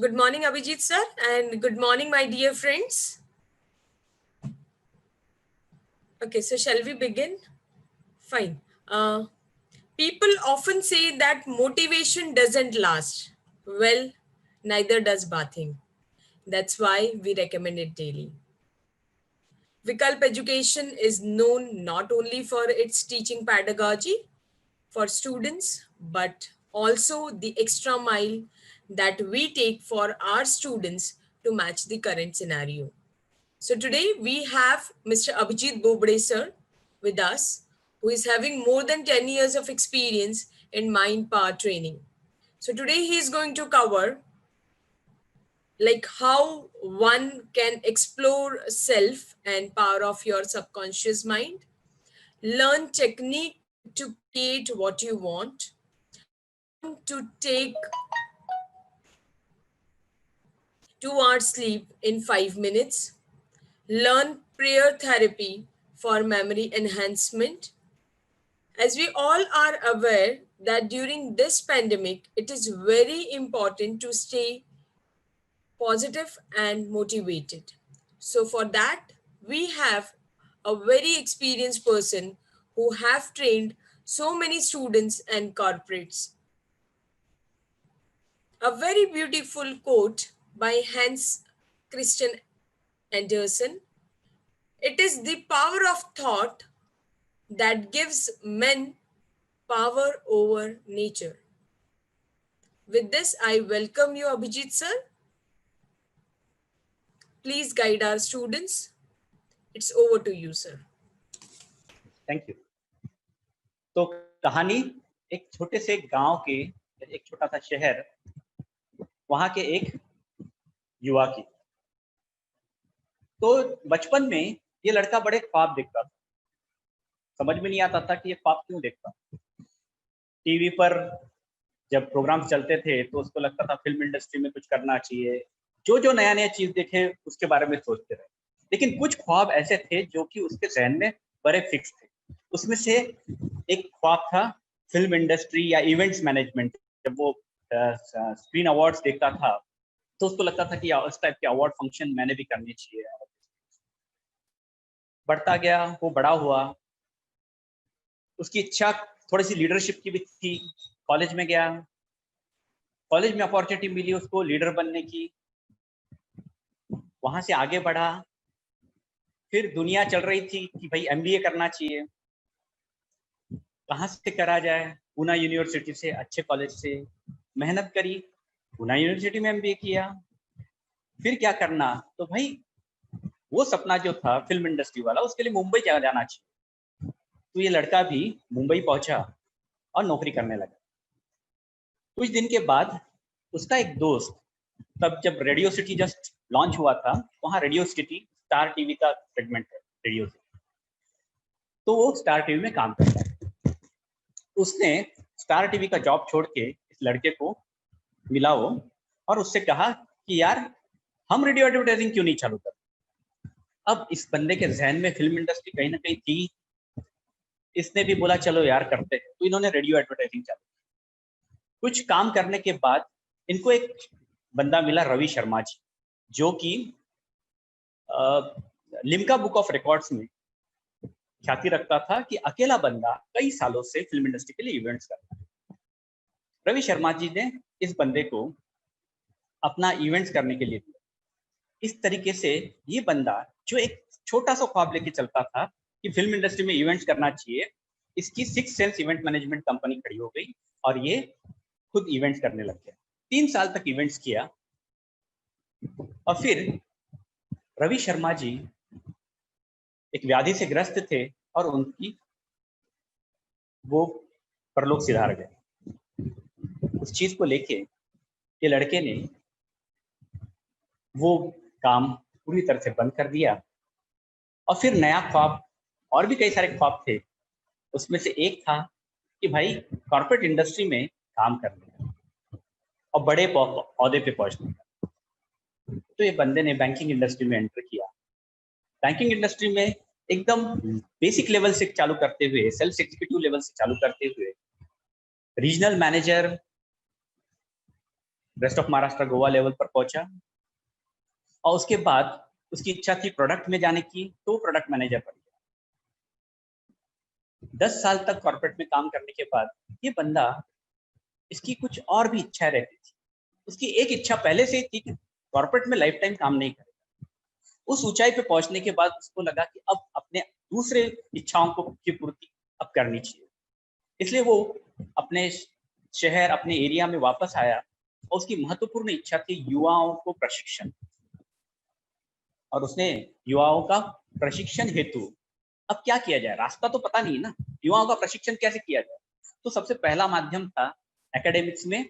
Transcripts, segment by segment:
Good morning, Abhijit sir, and good morning, my dear friends. Okay, so shall we begin? Fine. People often say that motivation doesn't last. Well, neither does bathing. That's why we recommend it daily. Vikalp Education is known not only for its teaching pedagogy for students, but also the extra mile that we take for our students to match the current scenario. So today we have Mr. Abhijit Bobde sir with us, who is having more than 10 years of experience in mind power training. So today he is going to cover like how one can explore self and power of your subconscious mind, learn technique to create what you want, learn to take 2 hours sleep in 5 minutes, learn prayer therapy for memory enhancement. As we all are aware that during this pandemic, it is very important to stay positive and motivated. So for that, we have a very experienced person who have trained so many students and corporates. A very beautiful quote by Hans Christian Andersen. It is the power of thought that gives men power over nature. With this, I welcome you, Abhijit sir. Please guide our students. It's over to you, sir. Thank you. तो कहानी एक छोटे से गांव के, एक छोटा सा शहर, वहां के एक युवा की। तो बचपन में ये लड़का बड़े ख्वाब देखता था। समझ में नहीं आता था कि ये ख्वाब क्यों देखता। टीवी पर जब प्रोग्राम चलते थे तो उसको लगता था फिल्म इंडस्ट्री में कुछ करना चाहिए। जो जो नया नया चीज देखे उसके बारे में सोचते रहे। लेकिन कुछ ख्वाब ऐसे थे जो कि उसके जहन में बड़े फिक्स थे। उसमें से एक ख्वाब था फिल्म इंडस्ट्री या इवेंट्स मैनेजमेंट। जब वो स्क्रीन अवार्ड्स देखता था तो उसको लगता था कि उस टाइप के अवार्ड फंक्शन मैंने भी करने चाहिए। बढ़ता गया, वो बड़ा हुआ, उसकी इच्छा थोड़ी सी लीडरशिप की भी थी। कॉलेज में गया, कॉलेज में अपॉर्चुनिटी मिली उसको लीडर बनने की। वहां से आगे बढ़ा, फिर दुनिया चल रही थी कि भाई एमबीए करना चाहिए। कहाँ से करा जाए? पूना यूनिवर्सिटी से, अच्छे कॉलेज से मेहनत करी, पूना यूनिवर्सिटी में एमबीए किया। फिर क्या करना? तो भाई वो सपना जो था फिल्म इंडस्ट्री वाला, उसके लिए मुंबई जाना चाहिए। तो ये लड़का भी मुंबई पहुंचा और नौकरी करने लगा। कुछ दिन के बाद उसका एक दोस्त, तब जब रेडियो सिटी जस्ट लॉन्च हुआ था, वहाँ रेडियो सिटी स्टार टीवी का सेगमेंट है रेडियो सिटी, तो वो स्टार टीवी में काम करता है। उसने स्टार टीवी का जॉब छोड़ के इस लड़के को मिला वो, और उससे कहा कि यार हम रेडियो एडवर्टाइजिंग क्यों नहीं चालू करते। अब इस बंदे के जहन में फिल्म इंडस्ट्री कहीं ना कहीं थी। इसने भी बोला चलो यार करते हैं। तो इन्होंने रेडियो एडवर्टाइजिंग चालू की। कुछ काम करने के बाद इनको एक बंदा मिला, रवि शर्मा जी, जो कि लिम्का बुक ऑफ रिकॉर्ड्स में ख्याति रखता था कि अकेला बंदा कई सालों से फिल्म इंडस्ट्री के लिए इवेंट्स करता है। रवि शर्मा जी ने इस बंदे को अपना इवेंट्स करने के लिए दिया। इस तरीके से ये बंदा जो एक छोटा सा ख्वाब लेके चलता था कि फिल्म इंडस्ट्री में इवेंट्स करना चाहिए, इसकी 6 सेंस इवेंट मैनेजमेंट कंपनी खड़ी हो गई और ये खुद इवेंट्स करने लग गया। 3 साल तक इवेंट्स किया और फिर रवि शर्मा जी एक व्याधि से ग्रस्त थे और उनकी वो परलोक सिधार गए। उस चीज को लेके ये लड़के ने वो काम पूरी तरह से बंद कर दिया और फिर नया ख्वाब, और भी कई सारे ख्वाब थे, उसमें से एक था कि भाई कॉर्पोरेट इंडस्ट्री में काम करना और बड़े ओहदे पे पहुंचने का। तो ये बंदे ने बैंकिंग इंडस्ट्री में एंटर किया। बैंकिंग इंडस्ट्री में एकदम बेसिक लेवल से चालू करते हुए, सेल्स एग्जीक्यूटिव लेवल से चालू करते हुए regional manager, rest of Maharashtra Goa level पर पहुंचा, और उसके बाद उसकी इच्छा थी प्रोडक्ट में जाने की, तो प्रोडक्ट मैनेजर बन गया। 10 साल तक कॉर्पोरेट में काम करने के बाद ये बंदा, इसकी कुछ और भी इच्छा रहती थी। उसकी एक इच्छा पहले से ही थी कि कॉर्पोरेट में लाइफ टाइम काम नहीं करेगा। उस ऊंचाई पे पहुंचने के बाद उसको लगा कि अब अपने दूसरे इच्छाओं को की पूर्ति अब करनी चाहिए। इसलिए वो अपने शहर, अपने एरिया में वापस आया, और उसकी महत्वपूर्ण इच्छा थी युवाओं को प्रशिक्षण, और उसने युवाओं का प्रशिक्षण हेतु अब क्या किया जाए, रास्ता तो पता नहीं ना, युवाओं का प्रशिक्षण कैसे किया जाए। तो सबसे पहला माध्यम था एकेडमिक्स में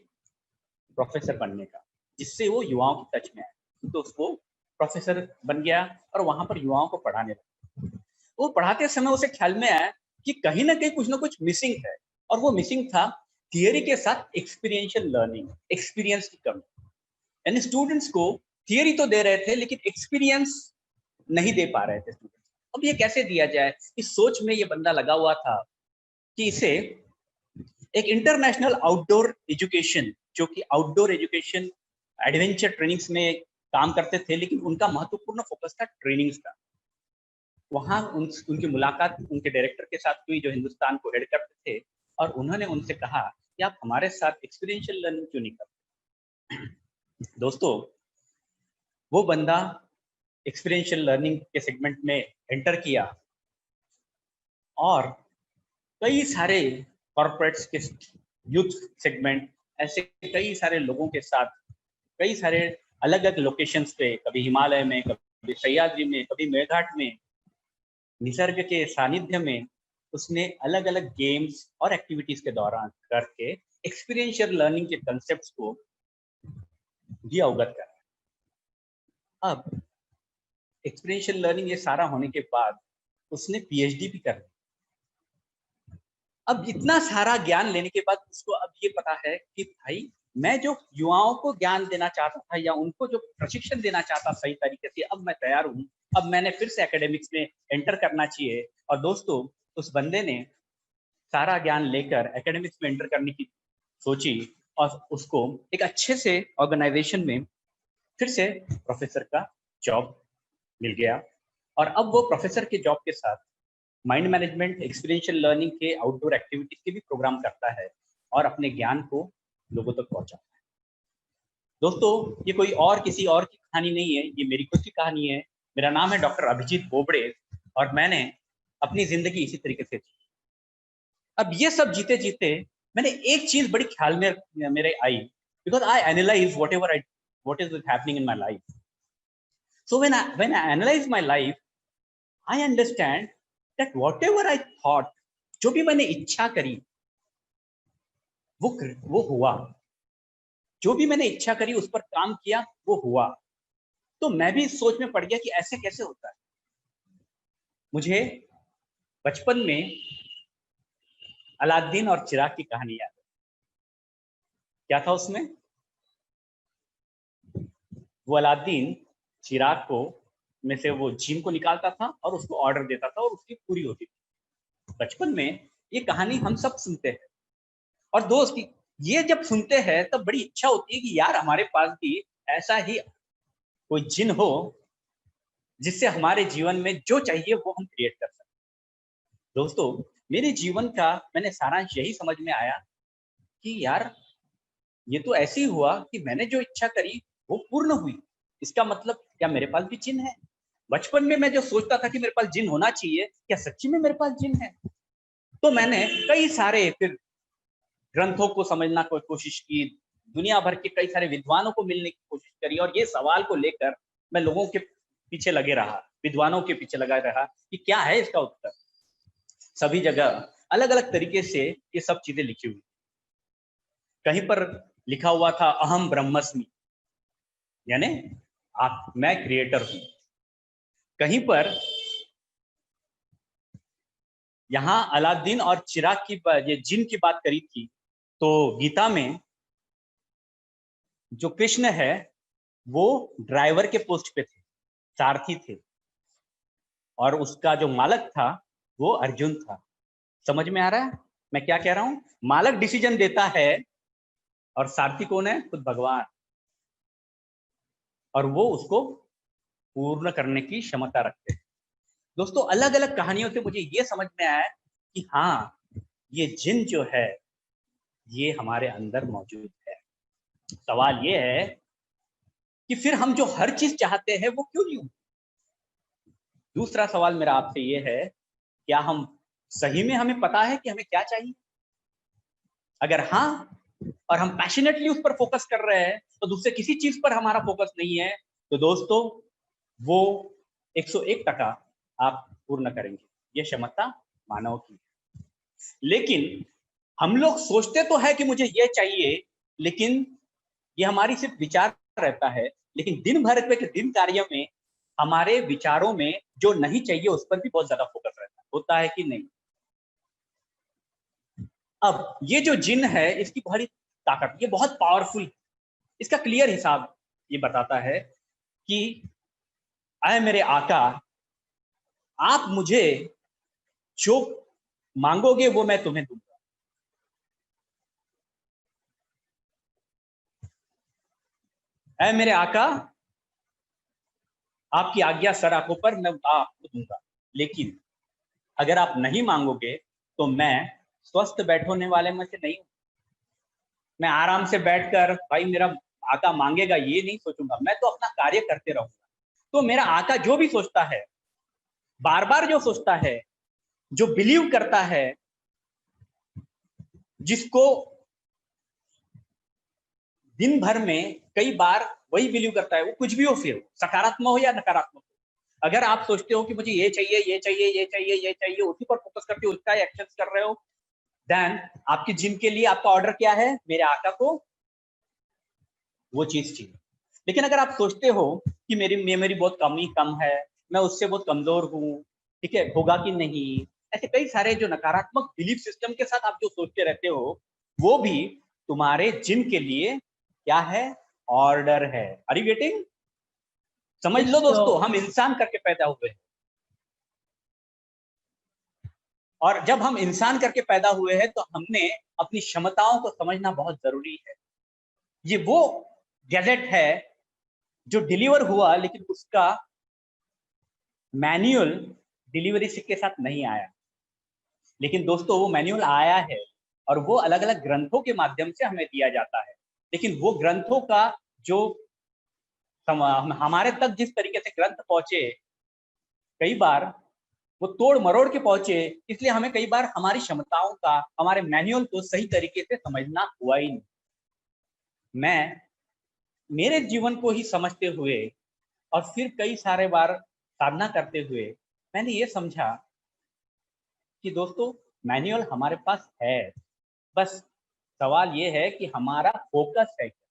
प्रोफेसर बनने का, जिससे वो युवाओं की टच में आए। तो उसको प्रोफेसर बन गया और वहां पर युवाओं को पढ़ाने लगा। वो पढ़ाते समय उसे ख्याल में आया कि कहीं ना कहीं कुछ ना कुछ मिसिंग है, और वो मिसिंग था थियरी के साथ एक्सपीरियंशियल लर्निंग, एक्सपीरियंस की कमी। यानी स्टूडेंट्स को थियरी तो दे रहे थे लेकिन एक्सपीरियंस नहीं दे पा रहे थे स्टूडेंट्स। अब ये कैसे दिया जाए, इस सोच में ये बंदा लगा हुआ था कि इसे एक इंटरनेशनल आउटडोर एजुकेशन, जो कि आउटडोर एजुकेशन एडवेंचर ट्रेनिंग्स में काम करते थे, लेकिन उनका महत्वपूर्ण फोकस था ट्रेनिंग्स का। वहां उनकी मुलाकात उनके डायरेक्टर के साथ हुई, जो हिंदुस्तान को हेड करते थे, और उन्होंने उनसे कहा कि आप हमारे साथ एक्सपीरियंशियल लर्निंग क्यों नहीं करते। दोस्तों, वो बंदा एक्सपीरियंशियल लर्निंग के सेगमेंट में एंटर किया, और कई सारे कॉर्पोरेट्स के यूथ सेगमेंट, ऐसे कई सारे लोगों के साथ, कई सारे अलग अलग लोकेशंस पे, कभी हिमालय में, कभी सह्याद्री में, कभी मेघाट में, निसर्ग के सानिध्य में, उसने अलग अलग गेम्स और एक्टिविटीज के दौरान करके एक्सपीरियंशियल लर्निंग के कंसेप्ट्स को भी अवगत करा। अब एक्सपीरियंशियल लर्निंग ये सारा होने के बाद उसने पीएचडी भी कर ली। अब इतना सारा ज्ञान लेने के बाद उसको अब ये पता है कि भाई, मैं जो युवाओं को ज्ञान देना चाहता था या उनको जो प्रशिक्षण देना चाहता सही तरीके से, अब मैं तैयार हूँ, अब मैंने फिर से एकेडमिक्स में एंटर करना चाहिए। और दोस्तों, उस बंदे ने सारा ज्ञान लेकर एकेडमिक्स में एंटर करने की सोची, और उसको एक अच्छे से ऑर्गेनाइजेशन में फिर से प्रोफेसर का जॉब मिल गया। और अब वो प्रोफेसर के जॉब के साथ माइंड मैनेजमेंट, एक्सपीरियंशियल लर्निंग के आउटडोर एक्टिविटीज के भी प्रोग्राम करता है, और अपने ज्ञान को लोगों तक पहुंचाता है। दोस्तों, ये कोई और किसी और की कहानी नहीं है, ये मेरी खुद की कहानी है। मेरा नाम है डॉक्टर अभिजीत बोबड़े, और मैंने अपनी जिंदगी इसी तरीके से जी। अब ये सब जीते जीते मैंने एक चीज बड़ी ख्याल में मेरे आई, because I analyse what is happening in my life. So when I analyze my life, I understand that whatever I thought, जो भी मैंने इच्छा करी वो हुआ। जो भी मैंने इच्छा करी, उस पर काम किया, वो हुआ। तो मैं भी इस सोच में पड़ गया कि ऐसे कैसे होता है। मुझे बचपन में अलादीन और चिराग की कहानी याद है। क्या था उसमें? वो अलादीन चिराग को में से वो जिन को निकालता था और उसको ऑर्डर देता था, और उसकी पूरी होती थी। बचपन में ये कहानी हम सब सुनते हैं, और दोस्त ये जब सुनते हैं तब बड़ी इच्छा होती है कि यार हमारे पास भी ऐसा ही कोई जिन हो, जिससे हमारे जीवन में जो चाहिए वो हम क्रिएट कर सकते। दोस्तों, मेरे जीवन का मैंने सारांश यही समझ में आया कि यार ये तो ऐसे ही हुआ कि मैंने जो इच्छा करी वो पूर्ण हुई। इसका मतलब क्या मेरे पास भी जिन है? बचपन में मैं जो सोचता था कि मेरे पास जिन होना चाहिए, क्या सच्ची में मेरे पास जिन है? तो मैंने कई सारे फिर ग्रंथों को समझना की कोशिश की, दुनिया भर के कई सारे विद्वानों को मिलने की कोशिश करी, और ये सवाल को लेकर मैं लोगों के पीछे लगे रहा, विद्वानों के पीछे लगा रहा कि क्या है इसका उत्तर। सभी जगह अलग अलग तरीके से ये सब चीजें लिखी हुई। कहीं पर लिखा हुआ था अहम ब्रह्मस्मि, यानी मैं क्रिएटर हूं। कहीं पर यहाँ अलादीन और चिराग की ये जिन की बात करी थी, तो गीता में जो कृष्ण है वो ड्राइवर के पोस्ट पे थे, सारथी थे, और उसका जो मालक था वो अर्जुन था। समझ में आ रहा है मैं क्या कह रहा हूं? मालक डिसीजन देता है, और सारथी कौन है? खुद भगवान। और वो उसको पूर्ण करने की क्षमता रखते हैं। दोस्तों, अलग अलग कहानियों से मुझे ये समझ में आया कि हाँ, ये जिन जो है ये हमारे अंदर मौजूद है। सवाल ये है कि फिर हम जो हर चीज चाहते हैं वो क्यों नहीं होती? दूसरा सवाल मेरा आपसे ये है, क्या हम सही में हमें पता है कि हमें क्या चाहिए? अगर हाँ, और हम पैशनेटली उस पर फोकस कर रहे हैं, तो दूसरे किसी चीज पर हमारा फोकस नहीं है, तो दोस्तों वो 101% आप पूर्ण करेंगे। ये क्षमता मानव की है। लेकिन हम लोग सोचते तो है कि मुझे ये चाहिए, लेकिन ये हमारी सिर्फ विचार रहता है, लेकिन दिन भर के दिन कार्य में हमारे विचारों में जो नहीं चाहिए उस पर भी बहुत ज्यादा फोकस रहता है। होता है कि नहीं? अब ये जो जिन है इसकी बड़ी ताकत, ये बहुत पावरफुल। इसका क्लियर हिसाब ये बताता है कि आए मेरे आका, आप मुझे जो मांगोगे वो मैं तुम्हें दूंगा। ऐ मेरे आका, आपकी आज्ञा सर आंखों पर मैं आपको दूंगा, लेकिन अगर आप नहीं मांगोगे तो मैं स्वस्थ बैठने वाले में से नहीं हूं। मैं आराम से बैठकर भाई मेरा आका मांगेगा ये नहीं सोचूंगा, मैं तो अपना कार्य करते रहूंगा। तो मेरा आका जो भी सोचता है, बार बार जो सोचता है, जो बिलीव करता है, जिसको दिन भर में कई बार वही बिलीव करता है, वो कुछ भी हो, फिर सकारात्मक हो या नकारात्मक हो। अगर आप सोचते हो कि मुझे ये चाहिए ये चाहिए ये चाहिए ये चाहिए, उसी पर फोकस करके उसका एक्शन कर रहे हो, देन आपकी जिन के लिए आपका ऑर्डर क्या है? मेरे आका को वो चीज चाहिए। लेकिन अगर आप सोचते हो कि मेरी मेमोरी बहुत कम है, मैं उससे बहुत कमजोर हूँ, ठीक है, होगा कि नहीं, ऐसे कई सारे जो नकारात्मक बिलीफ सिस्टम के साथ आप जो सोचते रहते हो, वो भी तुम्हारे जिन के लिए क्या है? ऑर्डर है। Are you getting? समझ लो दोस्तों, हम इंसान करके पैदा हुए हैं, और जब हम इंसान करके पैदा हुए हैं तो हमने अपनी क्षमताओं को समझना बहुत जरूरी है। ये वो गैजेट है जो डिलीवर हुआ, लेकिन उसका मैनुअल डिलीवरी के साथ नहीं आया। लेकिन दोस्तों वो मैनुअल आया है, और वो अलग अलग ग्रंथों के माध्यम से हमें दिया जाता है। लेकिन वो ग्रंथों का जो हमारे तक जिस तरीके से ग्रंथ पहुंचे, कई बार वो तोड़ मरोड़ के पहुंचे, इसलिए हमें कई बार हमारी क्षमताओं का, हमारे मैनुअल को सही तरीके से समझना हुआ ही नहीं। मैं मेरे जीवन को ही समझते हुए और फिर कई सारे बार साधना करते हुए मैंने ये समझा कि दोस्तों मैनुअल हमारे पास है, बस सवाल ये है कि हमारा फोकस है क्या।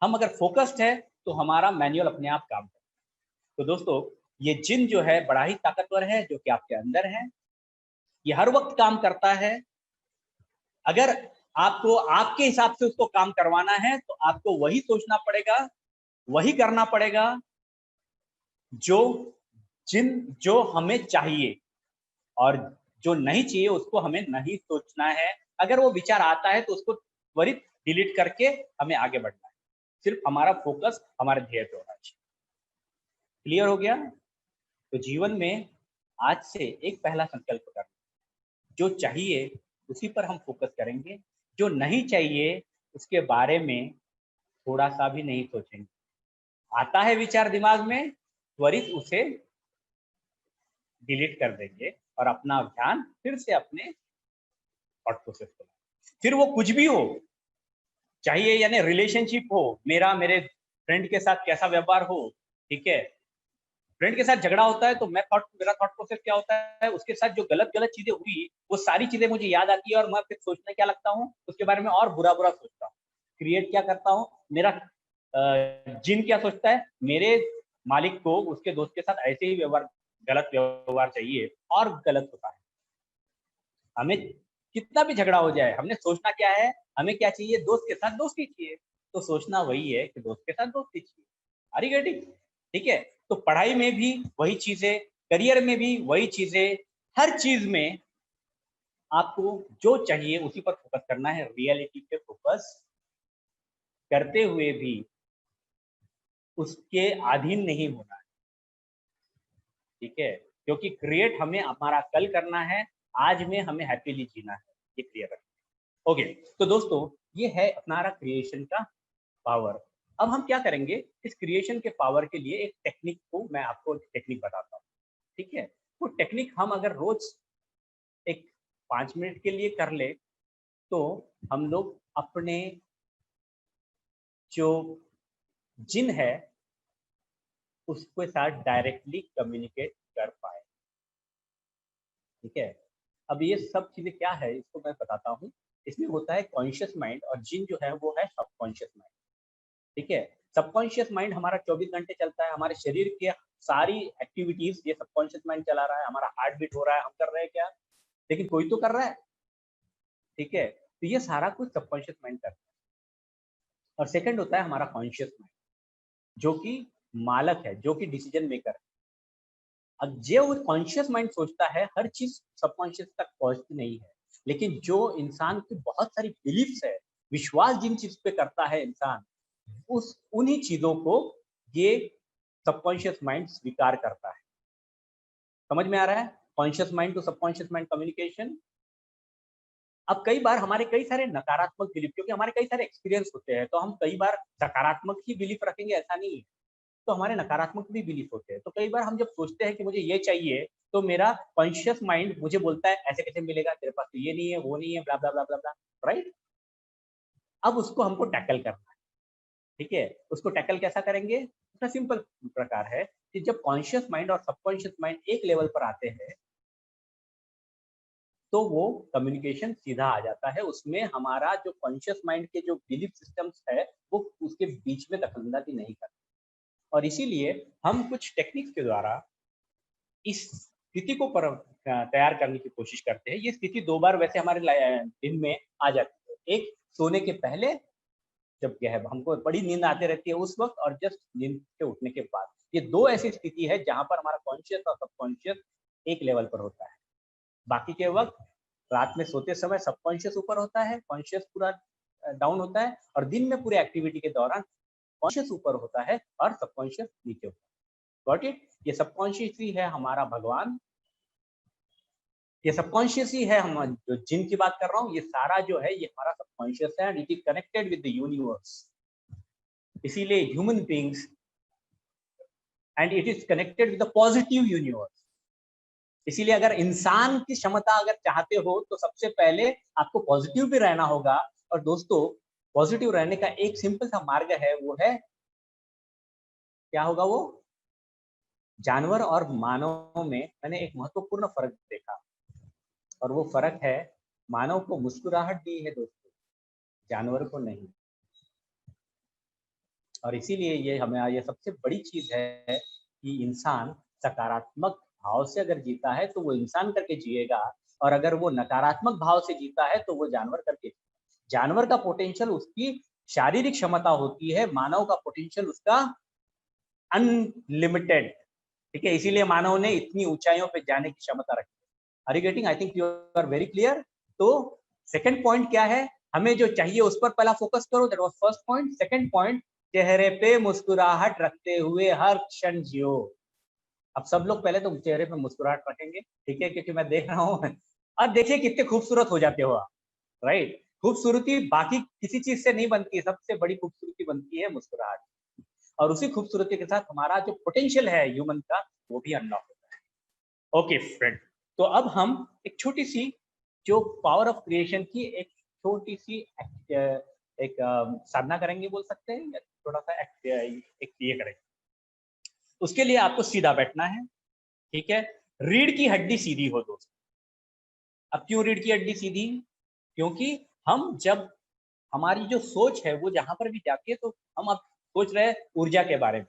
हम अगर फोकस्ड है तो हमारा मैनुअल अपने आप काम करता है। तो दोस्तों, ये जिन जो है बड़ा ही ताकतवर है, जो कि आपके अंदर है। ये हर वक्त काम करता है। अगर आपको आपके हिसाब से उसको काम करवाना है तो आपको वही सोचना पड़ेगा, वही करना पड़ेगा जो जिन जो हमें चाहिए, और जो नहीं चाहिए उसको हमें नहीं सोचना है। अगर वो विचार आता है तो उसको त्वरित डिलीट करके हमें आगे बढ़ना है। सिर्फ हमारा फोकस हमारे ध्येय पे होना चाहिए। क्लियर हो गया? तो जीवन में आज से एक पहला संकल्प करना, जो चाहिए उसी पर हम फोकस करेंगे, जो नहीं चाहिए उसके बारे में थोड़ा सा भी नहीं सोचेंगे। आता है विचार दिमाग में, त्वरित उसे डिलीट कर देंगे और अपना ध्यान फिर से अपने थॉट प्रोसेस पर। फिर वो कुछ भी हो, चाहिए यानी रिलेशनशिप हो, मेरा मेरे फ्रेंड के साथ कैसा व्यवहार हो, ठीक है, फ्रेंड के साथ झगड़ा होता है तो मेरा थॉट प्रोसेस क्या होता है, उसके साथ जो गलत गलत चीजें हुई वो सारी चीजें मुझे याद आती है, और मैं फिर सोचने क्या लगता हूँ उसके बारे में, और बुरा बुरा सोचता हूँ। क्रिएट क्या करता हूँ, मेरा जिन क्या सोचता है, मेरे मालिक को उसके दोस्त के साथ ऐसे ही व्यवहार, गलत व्यवहार चाहिए, और गलत होता है। हमें कितना भी झगड़ा हो जाए, हमने सोचना क्या है, हमें क्या चाहिए, दोस्त के साथ दोस्ती चाहिए। तो सोचना वही है कि दोस्त के साथ दोस्ती चाहिए। Are you getting? ठीक है। तो पढ़ाई में भी वही चीजें, करियर में भी वही चीजें, हर चीज में आपको जो चाहिए उसी पर फोकस करना है। रियलिटी पे फोकस करते हुए भी उसके अधीन नहीं होना है, ठीक है, क्योंकि क्रिएट हमें हमारा कल करना है, आज में हमें हैप्पीली जीना है, ये क्लियर रखना। ओके, तो दोस्तों ये है हमारा क्रिएशन का पावर। अब हम क्या करेंगे, इस क्रिएशन के पावर के लिए एक टेक्निक को मैं आपको टेक्निक बताता हूँ, ठीक है। वो टेक्निक हम अगर रोज एक 5 मिनट के लिए कर ले तो हम लोग अपने जो जिन है उसके साथ डायरेक्टली कम्युनिकेट कर पाए, ठीक है। अब ये सब चीजें क्या है इसको मैं बताता हूँ। इसमें होता है कॉन्शियस माइंड और जिन जो है वो है सबकॉन्शियस माइंड, ठीक है। सबकॉन्शियस माइंड हमारा 24 घंटे चलता है, हमारे शरीर के सारी एक्टिविटीज ये सबकॉन्शियस माइंड चला रहा है, हमारा हार्ट बीट हो रहा है, हम कर रहे हैं क्या, लेकिन कोई तो कर रहा है, ठीक है। तो ये सारा कुछ सबकॉन्शियस माइंड करता है। और सेकंड होता है हमारा कॉन्शियस माइंड, जो कि मालक है, जो कि डिसीजन मेकर है। अब जो कॉन्शियस माइंड सोचता है हर चीज सबकॉन्शियस तक पहुंचती नहीं है, लेकिन जो इंसान की बहुत सारी बिलीफ्स है, विश्वास जिन चीज पे करता है इंसान, उस उन्हीं चीजों को ये सबकॉन्शियस माइंड स्वीकार करता है। समझ में आ रहा है, conscious mind to subconscious mind communication. अब कई बार हमारे कई सारे नकारात्मक बिलीफ, क्योंकि हमारे कई सारे एक्सपीरियंस होते हैं, तो हम कई बार सकारात्मक ही बिलीफ रखेंगे ऐसा नहीं है, तो हमारे नकारात्मक भी बिलीफ होते हैं। तो कई बार हम जब सोचते हैं कि मुझे ये चाहिए, तो मेरा कॉन्शियस माइंड मुझे बोलता है ऐसे कैसे मिलेगा, तेरे पास तो ये नहीं है, वो नहीं है, ब्ला ब्ला ब्ला ब्ला ब्ला, राइट। अब उसको हमको टैकल करना है, ठीक है। उसको टैकल कैसा करेंगे, इसका सिंपल प्रकार है कि जब कॉन्शियस माइंड और सबकॉन्शियस माइंड एक लेवल पर आते हैं तो वो कम्युनिकेशन सीधा आ जाता है, उसमें हमारा जो कॉन्शियस माइंड के जो बिलीफ सिस्टम्स है वो उसके बीच में दखलंदाजी नहीं करते। और इसीलिए हम कुछ टेक्निक्स के द्वारा इस स्थिति को तैयार करने की कोशिश करते हैं। ये स्थिति 2 बार वैसे हमारे दिन में आ जाती है, एक सोने के पहले जब हमको बड़ी नींद आती रहती है उस वक्त, और जस्ट नींद से उठने के बाद। ये 2 ऐसी स्थिति है जहाँ पर हमारा कॉन्शियस और सबकॉन्शियस एक लेवल पर होता है। बाकी के वक्त रात में सोते समय सबकॉन्शियस ऊपर होता है, कॉन्शियस पूरा डाउन होता है, और दिन में पूरे एक्टिविटी के दौरान कॉन्शियस ऊपर होता है और सबकॉन्शियस नीचे होता है। Got it. ये सबकॉन्शियस ही है हमारा भगवान, ये सबकॉन्शियस ही है हम जो जिन की बात कर रहा हूँ, ये सारा जो है ये हमारा सबकॉन्शियस है, and it is connected with the universe. इसीलिए human beings, and it is connected with the positive universe. इसीलिए अगर इंसान की क्षमता अगर चाहते हो तो सबसे पहले आपको पॉजिटिव भी रहना होगा। और दोस्तों पॉजिटिव रहने का एक सिंपल सा मार्ग है, वो है क्या होगा, वो जानवर और मानव में मैंने एक महत्वपूर्ण फर्क देखा, और वो फर्क है मानव को मुस्कुराहट दी है दोस्तों, जानवर को नहीं। और इसीलिए ये हमें ये सबसे बड़ी चीज है कि इंसान सकारात्मक भाव से अगर जीता है तो वो इंसान करके जिएगा, और अगर वो नकारात्मक भाव से जीता है तो वो जानवर करके। जानवर का पोटेंशियल उसकी शारीरिक क्षमता होती है, मानव का पोटेंशियल उसका अनलिमिटेड, ठीक है। इसीलिए मानव ने इतनी ऊंचाइयों पे जाने की क्षमता रखी है। Are you getting, I think you are very clear. तो सेकंड पॉइंट क्या है, हमें जो चाहिए उस पर पहला फोकस करो, that was first point. Second point, चेहरे पे मुस्कुराहट रखते हुए हर क्षण जियो। अब सब लोग पहले तो चेहरे पे मुस्कुराहट रखेंगे, ठीक है, क्योंकि मैं देख रहा हूँ। अब देखिए कितने खूबसूरत हो जाते हो आप, राइट। खूबसूरती बाकी किसी चीज से नहीं बनती, सबसे बड़ी खूबसूरती बनती है मुस्कुराहट, और उसी खूबसूरती के साथ हमारा जो पोटेंशियल है ह्यूमन का वो भी अनलॉक होता है। ओके फ्रेंड, तो अब हम एक छोटी सी जो पावर ऑफ क्रिएशन की एक छोटी सी एक साधना करेंगे बोल सकते हैं, या थोड़ा सा एक ये करेंगे। उसके लिए आपको सीधा बैठना है, ठीक है। रीढ़ की हड्डी सीधी हो दोस्तों। अब क्यों रीढ़ की हड्डी सीधी, क्योंकि हम जब हमारी जो सोच है वो जहां पर भी जाती है, तो हम अब सोच रहे हैं ऊर्जा के बारे में,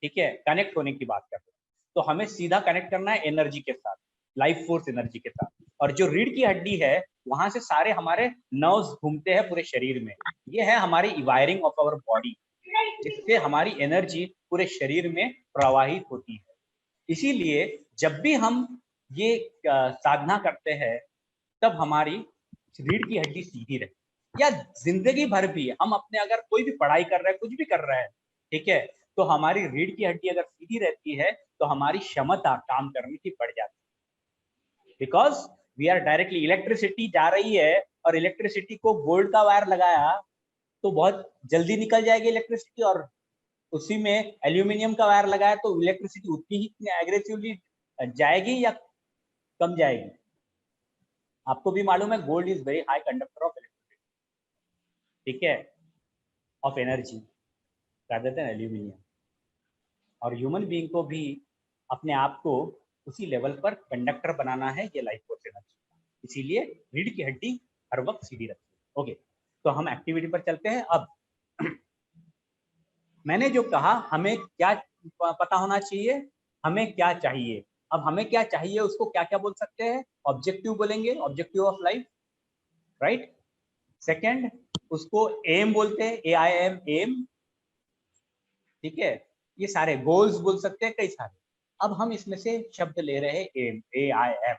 ठीक है, कनेक्ट होने की बात करते हैं, तो हमें सीधा कनेक्ट करना है एनर्जी के साथ, लाइफ फोर्स एनर्जी के साथ। और जो रीढ़ की हड्डी है वहां से सारे हमारे नर्व्स घूमते हैं पूरे शरीर में, ये है हमारी वायरिंग ऑफ आवर बॉडी, जिससे हमारी एनर्जी पूरे शरीर में प्रवाहित होती है। इसीलिए जब भी हम ये साधना करते हैं तब हमारी रीढ़ की हड्डी सीधी रहती है। या जिंदगी भर भी हम अपने अगर कोई भी पढ़ाई कर रहे हैं, कुछ भी कर रहे हैं, ठीक है, तो हमारी रीढ़ की हड्डी अगर सीधी रहती है तो हमारी क्षमता काम करने की बढ़ जाती है, because we are directly, electricity जा रही है और इलेक्ट्रिसिटी को गोल्ड का वायर लगाया तो बहुत जल्दी निकल जाएगी इलेक्ट्रिसिटी, और उसी में एल्यूमिनियम का वायर लगाया तो इलेक्ट्रिसिटी उतनी ही एग्रेसिवली जाएगी या कम जाएगी। आपको भी मालूम है gold is very high conductor of electricity, ठीक है, of energy rather than aluminium. और ह्यूमन बीइंग को भी अपने आप को उसी लेवल पर कंडक्टर बनाना है, ये लाइफ फोर्स एनर्जी, इसीलिए रीढ़ की हड्डी हर वक्त सीधी रखती है। ओके, तो हम एक्टिविटी पर चलते हैं। अब मैंने जो कहा हमें क्या पता होना चाहिए, हमें क्या चाहिए। अब हमें क्या चाहिए उसको क्या क्या बोल सकते हैं, ऑब्जेक्टिव बोलेंगे, objective of life, right. Second उसको एम बोलते हैं, AIM, एम, ठीक है। ये सारे गोल्स बोल सकते हैं, कई सारे। अब हम इसमें से शब्द ले रहे हैं एम, AIM।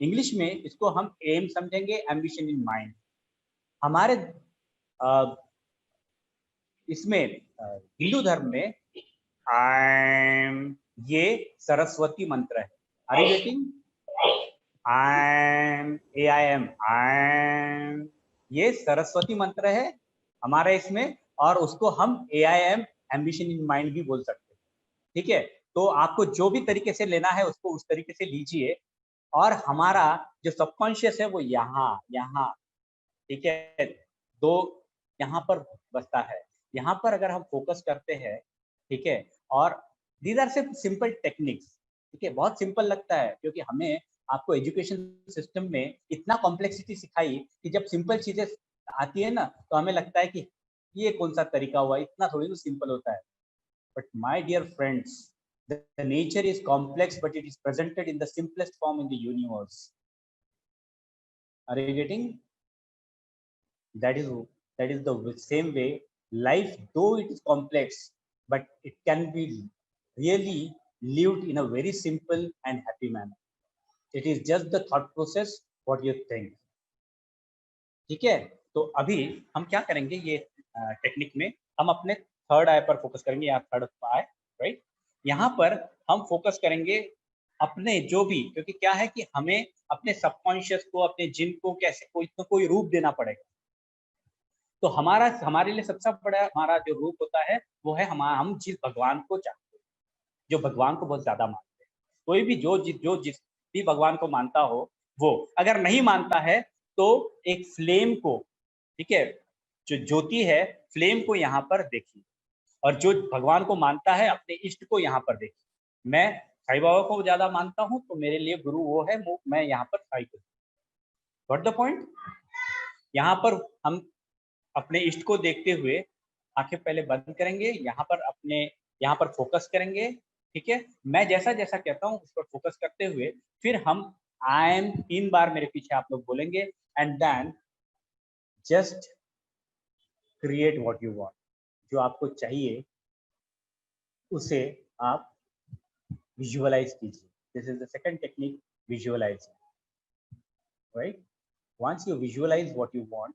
इंग्लिश में इसको हम एम समझेंगे, एम्बिशन इन माइंड। हमारे इसमें हिंदू धर्म में ये सरस्वती मंत्र है। Are you getting? AIM, ये सरस्वती मंत्र है हमारे इसमें, और उसको हम AIM, एम्बिशन इन माइंड भी बोल सकते हैं, ठीक है। तो आपको जो भी तरीके से लेना है उसको उस तरीके से लीजिए। और हमारा जो सबकॉन्शियस है वो यहाँ, ठीक है, दो यहाँ पर बसता है। यहाँ पर अगर हम फोकस करते हैं, ठीक है, और दीज आर सिर्फ सिंपल टेक्निक्स, ठीक है, बहुत सिंपल लगता है क्योंकि हमें आपको एजुकेशन सिस्टम में इतना कॉम्प्लेक्सिटी सिखाई कि जब सिंपल चीजें आती है ना तो हमें लगता है कि ये कौन सा तरीका हुआ, इतना थोड़ी तो सिंपल होता है। But my dear friends, the nature is complex but it is presented in the simplest form in the universe. Are you getting? that is that is the same way life, though it is complex, but it can be really lived in a very simple and happy manner. It is just the thought process, what you think, ठीक है। तो अभी हम क्या करेंगे, ये technique में हम अपने थर्ड आई पर फोकस करेंगे, या थर्ड आई, राइट। यहाँ पर हम फोकस करेंगे अपने जो भी, क्योंकि क्या है कि हमें अपने सबकॉन्शियस को, अपने जिन को कैसे कोई रूप देना पड़ेगा। तो हमारे लिए सबसे बड़ा हमारा जो रूप होता है वो है हम जिस भगवान को चाहते हैं, जो भगवान को बहुत ज्यादा मानते हैं। कोई भी जिस भी भगवान को मानता हो, वो अगर नहीं मानता है तो एक फ्लेम को, ठीक है, जो ज्योति है, फ्लेम को यहाँ पर देखिए। और जो भगवान को मानता है अपने इष्ट को यहाँ पर देखिए। मैं साईं बाबा को ज्यादा मानता हूँ तो मेरे लिए गुरु वो है, मैं यहाँ पर साई को, व्हाट द पॉइंट। यहाँ पर हम अपने इष्ट को देखते हुए आंखें पहले बंद करेंगे, यहाँ पर फोकस करेंगे, ठीक है। मैं जैसा जैसा कहता हूँ उस पर फोकस करते हुए फिर हम आई एम 3 बार मेरे पीछे आप लोग बोलेंगे, and then just create what you want. जो आपको चाहिए उसे आप विजुअलाइज कीजिए। This is the second technique, visualise, right. Once you visualise what you want,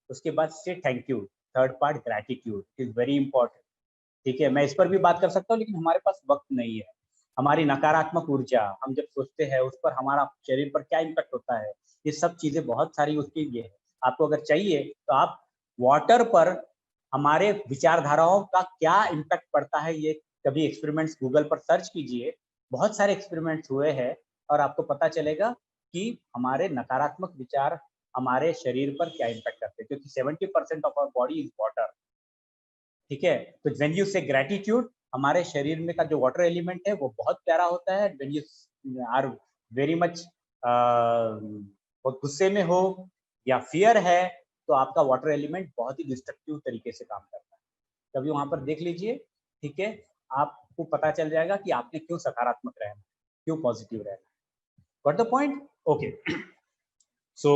उसके बाद से thank you. Third part, gratitude is very important, ठीक है। मैं इस पर भी बात कर सकता हूँ लेकिन हमारे पास वक्त नहीं है। हमारी नकारात्मक ऊर्जा हम जब सोचते हैं उस पर हमारा शरीर पर क्या इम्पैक्ट होता है, ये सब चीजें बहुत सारी उसके लिए है। आपको अगर चाहिए तो आप वाटर पर हमारे विचारधाराओं का क्या इम्पैक्ट पड़ता है, ये कभी एक्सपेरिमेंट्स गूगल पर सर्च कीजिए, बहुत सारे एक्सपेरिमेंट्स हुए हैं और आपको पता चलेगा कि हमारे नकारात्मक विचार हमारे शरीर पर क्या इम्पैक्ट करते हैं, क्योंकि 70% of our body is water, ठीक है। तो व्हेन यू से ग्रैटिट्यूड, हमारे शरीर में का जो वाटर एलिमेंट है वो बहुत प्यारा होता है। When you are very much बहुत गुस्से में हो या फियर है तो आपका वाटर एलिमेंट बहुत ही डिस्ट्रक्टिव तरीके से काम करता है। कभी वहां पर देख लीजिए, ठीक है, आपको पता चल जाएगा कि आपने क्यों सकारात्मक रहना, क्यों पॉजिटिव रहना। Got the point? ओके, सो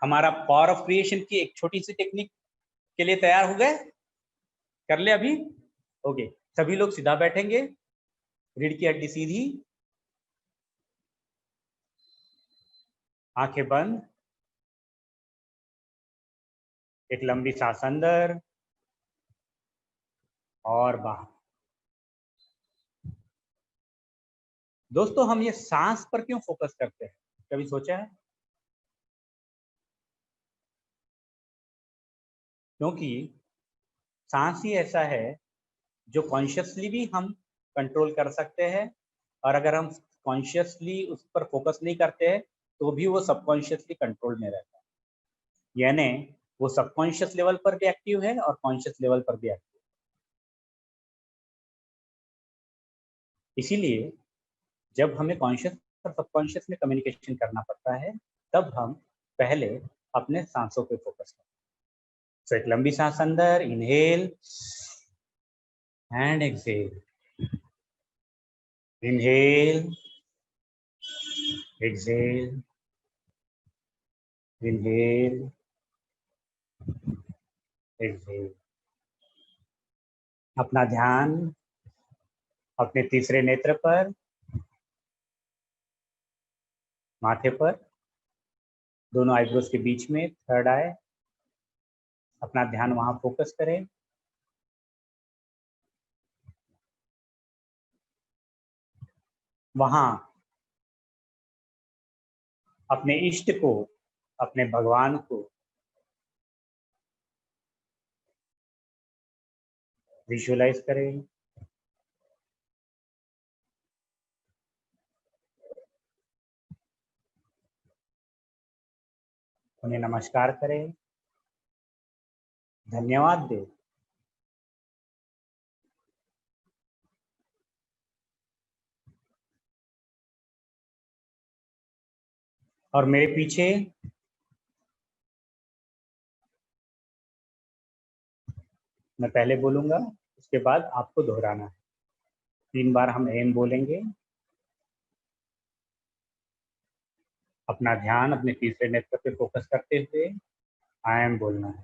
हमारा पावर ऑफ क्रिएशन की एक छोटी सी टेक्निक के लिए तैयार हो गए? कर ले अभी? ओके, सभी लोग सीधा बैठेंगे, रीढ़ की हड्डी सीधी, आंखें बंद, एक लंबी सांस अंदर और बाहर। दोस्तों हम ये सांस पर क्यों फोकस करते हैं, कभी सोचा है? क्योंकि सांस ही ऐसा है जो कॉन्शियसली भी हम कंट्रोल कर सकते हैं, और अगर हम कॉन्शियसली उस पर फोकस नहीं करते हैं तो भी वो सबकॉन्शियसली कंट्रोल में रहता है। यानी वो सबकॉन्शियस लेवल पर भी एक्टिव है और कॉन्शियस लेवल पर भी एक्टिव। इसीलिए जब हमें कॉन्शियस और सबकॉन्शियस में कम्युनिकेशन करना पड़ता है, तब हम पहले अपने सांसों पे फोकस करते हैं। तो एक लंबी सांस अंदर, inhale and exhale, inhale, exhale, inhale, exhale. अपना ध्यान अपने तीसरे नेत्र पर, माथे पर, दोनों आईब्रोज के बीच में थर्ड आई, अपना ध्यान वहां फोकस करें। वहां अपने इष्ट को, अपने भगवान को विजुअलाइज करें। उन्हें नमस्कार करें, धन्यवाद दें। और मेरे पीछे मैं पहले बोलूंगा, उसके बाद आपको दोहराना है। 3 बार हम एम बोलेंगे। अपना ध्यान अपने तीसरे नेत्र पे फोकस करते हुए आई एम बोलना है।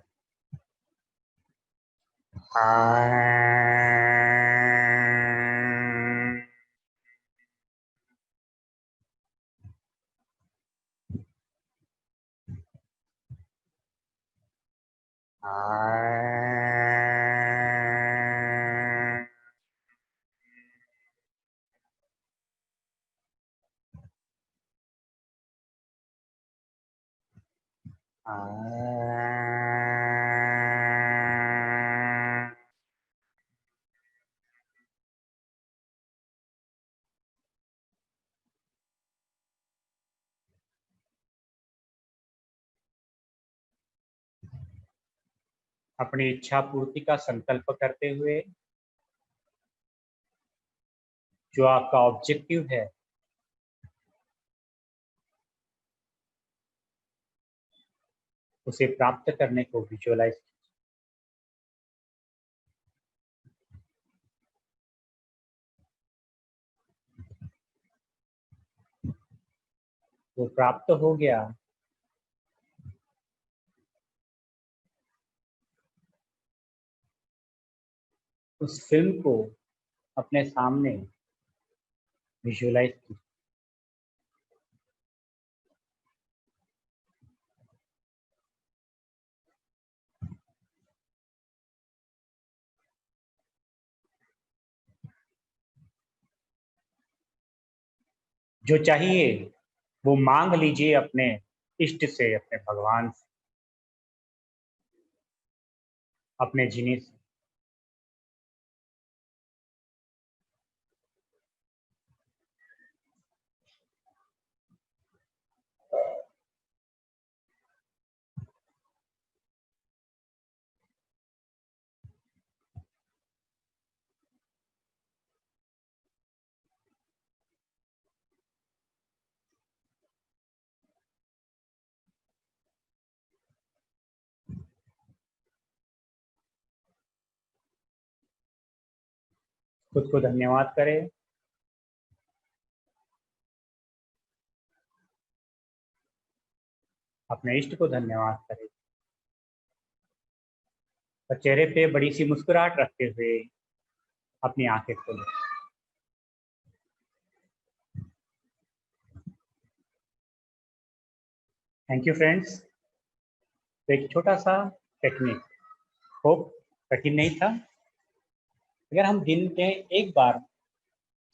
अपनी इच्छा पूर्ति का संकल्प करते हुए जो आपका ऑब्जेक्टिव है उसे प्राप्त करने को विजुअलाइज। वो प्राप्त हो गया, उस फिल्म को अपने सामने विजुअलाइज कीजिए। जो चाहिए वो मांग लीजिए अपने इष्ट से, अपने भगवान से, अपने जिनी से। खुद को धन्यवाद करें, अपने इष्ट को धन्यवाद करें, और चेहरे पे बड़ी सी मुस्कुराहट रखते हुए अपनी आंखें खोलें। Thank you friends. तो एक छोटा सा टेक्निक, होप कठिन नहीं था। अगर हम दिन के एक बार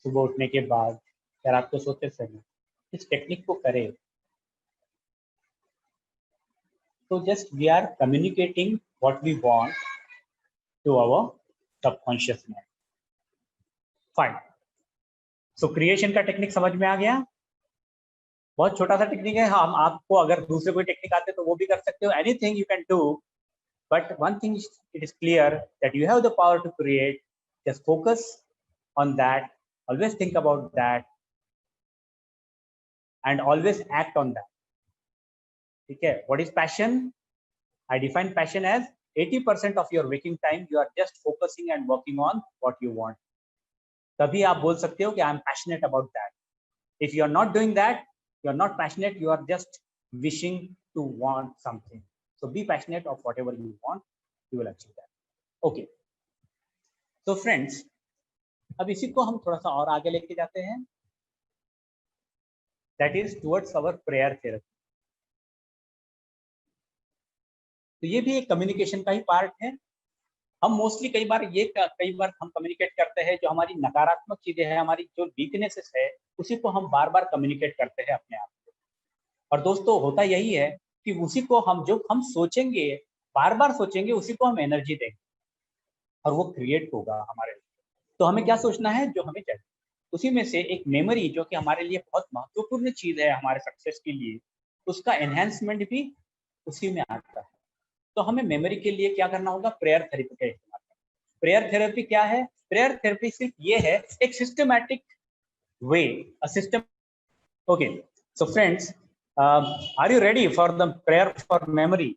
सुबह उठने के बाद या रात को सोते समय इस टेक्निक को करें, तो just we are communicating what we want to our subconscious mind. Fine. So creation का टेक्निक समझ में आ गया। बहुत छोटा सा टेक्निक है। हम आपको अगर दूसरे कोई टेक्निक आते तो वो भी कर सकते हो, anything you can do, but one thing it is clear that you have the power to create. Just focus on that, always think about that and always act on that. ठीक है। What is passion? I define passion as 80% of your waking time you are just focusing and working on what you want. तभी आप बोल सकते हो कि I am passionate about that. If you are not doing that, you are not passionate, you are just wishing to want something. So be passionate of whatever you want, you will achieve that. Okay. So friends, अब इसी को हम थोड़ा सा और आगे लेके जाते हैं. That is towards our prayer therapy. तो ये भी एक कम्युनिकेशन का ही पार्ट है। हम मोस्टली कई बार हम कम्युनिकेट करते हैं जो हमारी नकारात्मक चीजें हैं, हमारी जो वीकनेसेस है, उसी को हम बार बार कम्युनिकेट करते हैं अपने आप को। और दोस्तों होता यही है कि उसी को हम सोचेंगे, बार बार सोचेंगे, उसी को हम एनर्जी देंगे और वो क्रिएट होगा हमारे लिए। तो हमें क्या सोचना है जो हमें चाहिए। उसी में से एक मेमोरी जो कि हमारे लिए बहुत महत्वपूर्ण चीज है हमारे सक्सेस के लिए, उसका एनहेंसमेंट भी उसी में आता है। तो हमें मेमोरी के लिए क्या करना होगा? प्रेयर थेरेपी का इस्तेमाल करना। प्रेयर थेरेपी क्या है? प्रेयर थेरेपी सिर्फ ये है एक systematic way, a system. Okay, so friends, are you ready for the prayer for memory?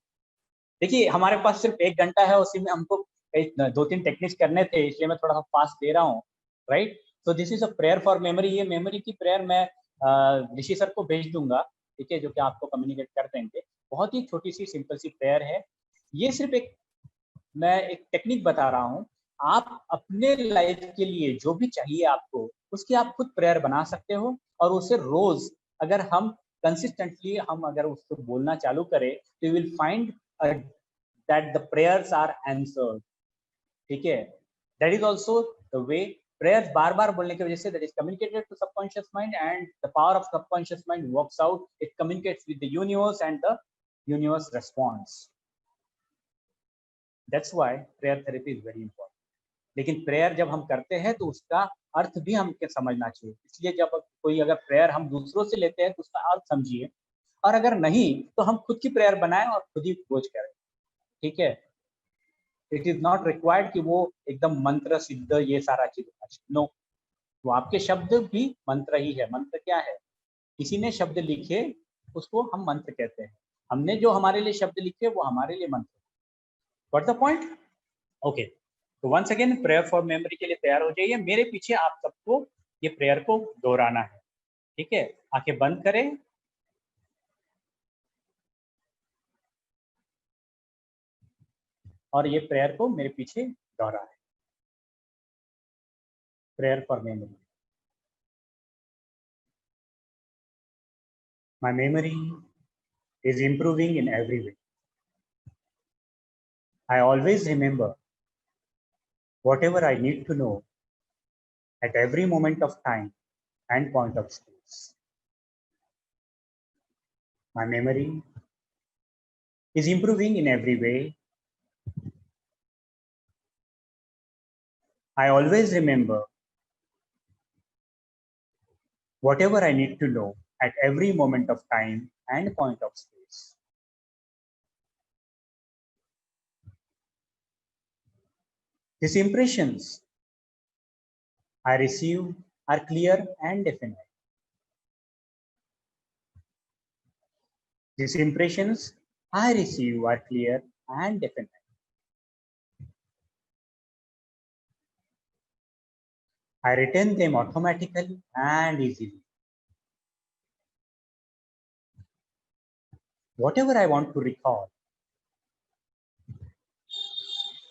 देखिए हमारे पास सिर्फ 1 घंटा है, उसी में हमको 2-3 टेक्निक्स करने थे, इसलिए मैं थोड़ा सा फास्ट दे रहा हूँ, right? So this is a prayer for memory. ये मेमोरी की प्रेयर मैं ऋषि सर को भेज दूंगा, ठीक है, जो कि आपको कम्युनिकेट कर देंगे। बहुत ही छोटी सी सिंपल सी प्रेयर है। ये सिर्फ मैं एक टेक्निक बता रहा हूँ। आप अपने लाइफ के लिए जो भी चाहिए आपको, उसकी आप खुद प्रेयर बना सकते हो और उसे रोज अगर हम कंसिस्टेंटली हम अगर उसको बोलना चालू करें तो you will find that the prayers are answered. ठीक है। That is also the way. Prayers बार बार बोलने की वजह से that is communicated to subconscious mind and the power of subconscious mind works out. It communicates with the universe and the universe responds. That's why prayer therapy is very important. लेकिन prayer जब हम करते हैं तो उसका अर्थ भी हमको समझना चाहिए। इसलिए जब कोई अगर प्रेयर हम दूसरों से लेते हैं तो उसका अर्थ समझिए, और अगर नहीं तो हम खुद की प्रेयर बनाएं और खुद ही खोज करें। ठीक है। इट इज नॉट रिक्वायर्ड कि वो एकदम मंत्र सिद्ध ये सारा चीज होना चाहिए। नो, वो आपके शब्द भी मंत्र ही है। मंत्र क्या है? किसी ने शब्द लिखे, उसको हम मंत्र कहते हैं। हमने जो हमारे लिए शब्द लिखे वो हमारे लिए मंत्र। What's the point? ओके, तो once again prayer for memory के लिए तैयार हो जाइए। मेरे पीछे आप सबको ये प्रेयर को दोहराना है। ठीक है। आंखें बंद करें और ये प्रेयर को मेरे पीछे दोहरा है। Prayer for memory. My memory is improving in every way. I always remember whatever I need to know at every moment of time and point of space. My memory is improving in every way. I always remember whatever I need to know at every moment of time and point of space. These impressions I receive are clear and definite. These impressions I receive are clear and definite. I retain them automatically and easily. Whatever I want to recall,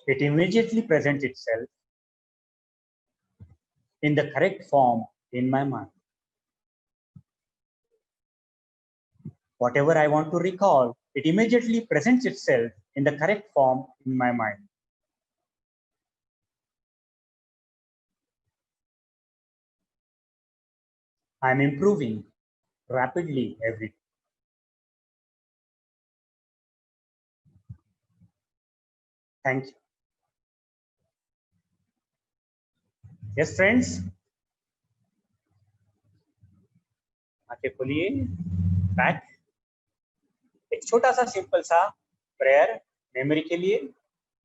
it immediately presents itself in the correct form in my mind. Whatever I want to recall, it immediately presents itself in the correct form in my mind. I am improving rapidly every day. Thank you. Yes, friends. आंखें खोलिए. Back. एक छोटा सा simple सा prayer memory के लिए.